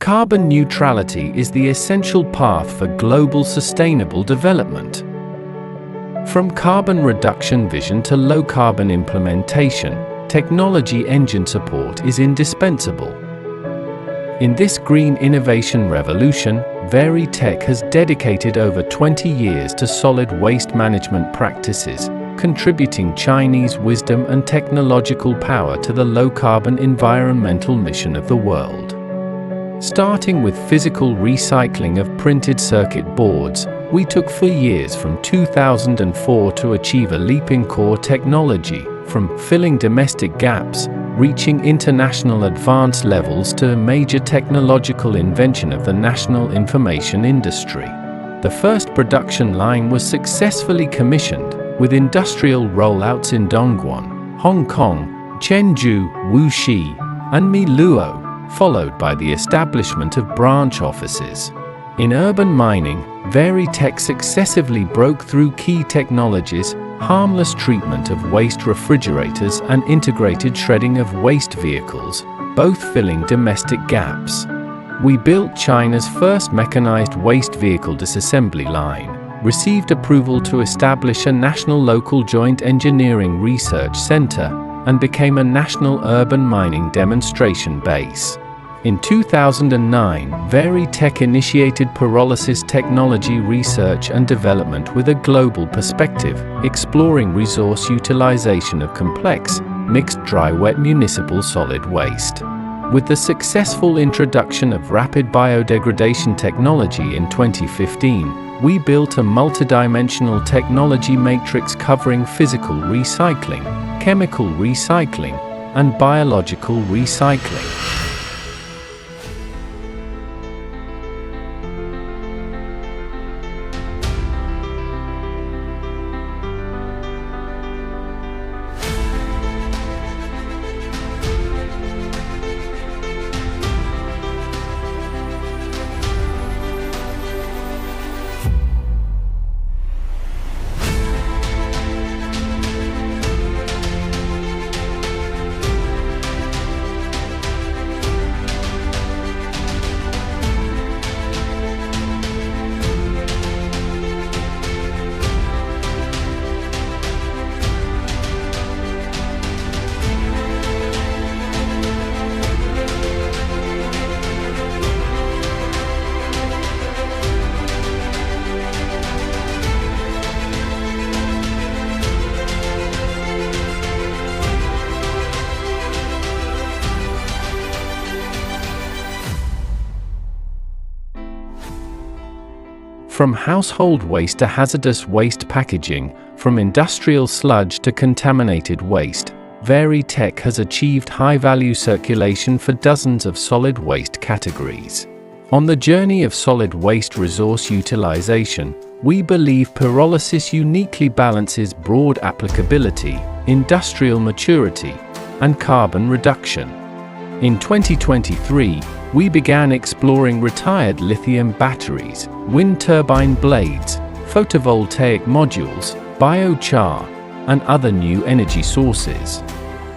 Carbon neutrality is the essential path for global sustainable development. From carbon reduction vision to low-carbon implementation, technology engine support is indispensable. In this green innovation revolution, VaryTech has dedicated over 20 years to solid waste management practices, contributing Chinese wisdom and technological power to the low-carbon environmental mission of the world. Starting with physical recycling of printed circuit boards, we took 4 years from 2004 to achieve a leap in core technology, from filling domestic gaps, reaching international advanced levels, to a major technological invention of the national information industry. The first production line was successfully commissioned, with industrial rollouts in Dongguan, Hong Kong, Chengdu, Wuxi, and Miluo, followed by the establishment of branch offices. In urban mining, VaryTech successively broke through key technologies, harmless treatment of waste refrigerators and integrated shredding of waste vehicles, both filling domestic gaps. We built China's first mechanized waste vehicle disassembly line, received approval to establish a national local joint engineering research center, and became a national urban mining demonstration base. In 2009, VaryTech initiated pyrolysis technology research and development with a global perspective, exploring resource utilization of complex, mixed dry-wet municipal solid waste. With the successful introduction of rapid biodegradation technology in 2015, we built a multidimensional technology matrix covering physical recycling, chemical recycling, and biological recycling. From household waste to hazardous waste packaging, from industrial sludge to contaminated waste, VaryTech has achieved high-value circulation for dozens of solid waste categories. On the journey of solid waste resource utilization, we believe pyrolysis uniquely balances broad applicability, industrial maturity, and carbon reduction. In 2023, we began exploring retired lithium batteries, wind turbine blades, photovoltaic modules, biochar, and other new energy sources.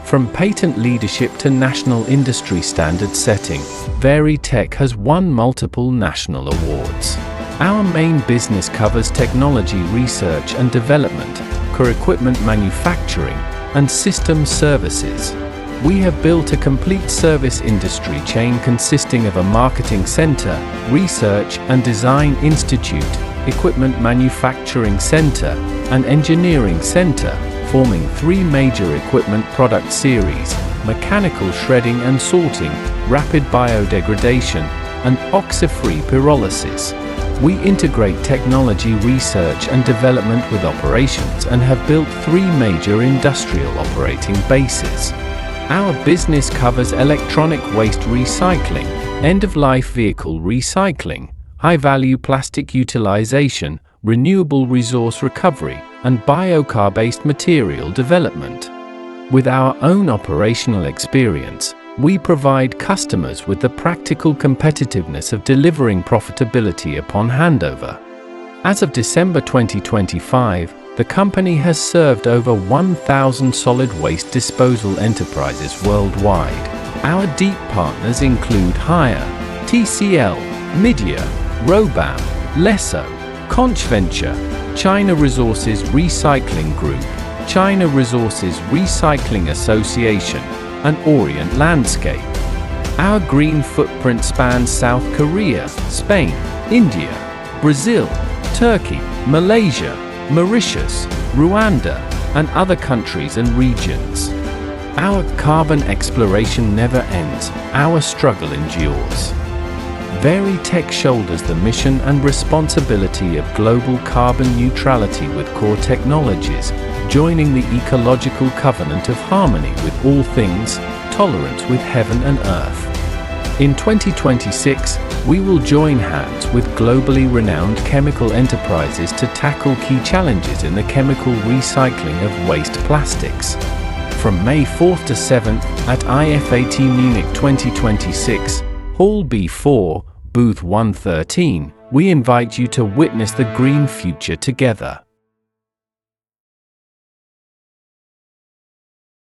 From patent leadership to national industry standard setting, VaryTech has won multiple national awards. Our main business covers technology research and development, core equipment manufacturing, and system services. We have built a complete service industry chain consisting of a marketing center, research and design institute, equipment manufacturing center, and engineering center, forming 3 major equipment product series: mechanical shredding and sorting, rapid biodegradation, and oxy-free pyrolysis. We integrate technology research and development with operations and have built 3 major industrial operating bases. Our business covers electronic waste recycling, end-of-life vehicle recycling, high-value plastic utilization, renewable resource recovery, and biochar-based material development. With our own operational experience, we provide customers with the practical competitiveness of delivering profitability upon handover. As of December 2025, the company has served over 1,000 solid waste disposal enterprises worldwide. Our deep partners include Haier, TCL, Midea, Robam, Lesso, Conchventure, China Resources Recycling Group, China Resources Recycling Association, and Orient Landscape. Our green footprint spans South Korea, Spain, India, Brazil, Turkey, Malaysia, Mauritius, Rwanda, and other countries and regions. Our carbon exploration never ends, our struggle endures. VaryTech shoulders the mission and responsibility of global carbon neutrality with core technologies, joining the ecological covenant of harmony with all things, tolerance with heaven and earth. In 2026, we will join hands with globally renowned chemical enterprises to tackle key challenges in the chemical recycling of waste plastics. From May 4th to 7th at IFAT Munich 2026, Hall B4, Booth 113, we invite you to witness the green future together.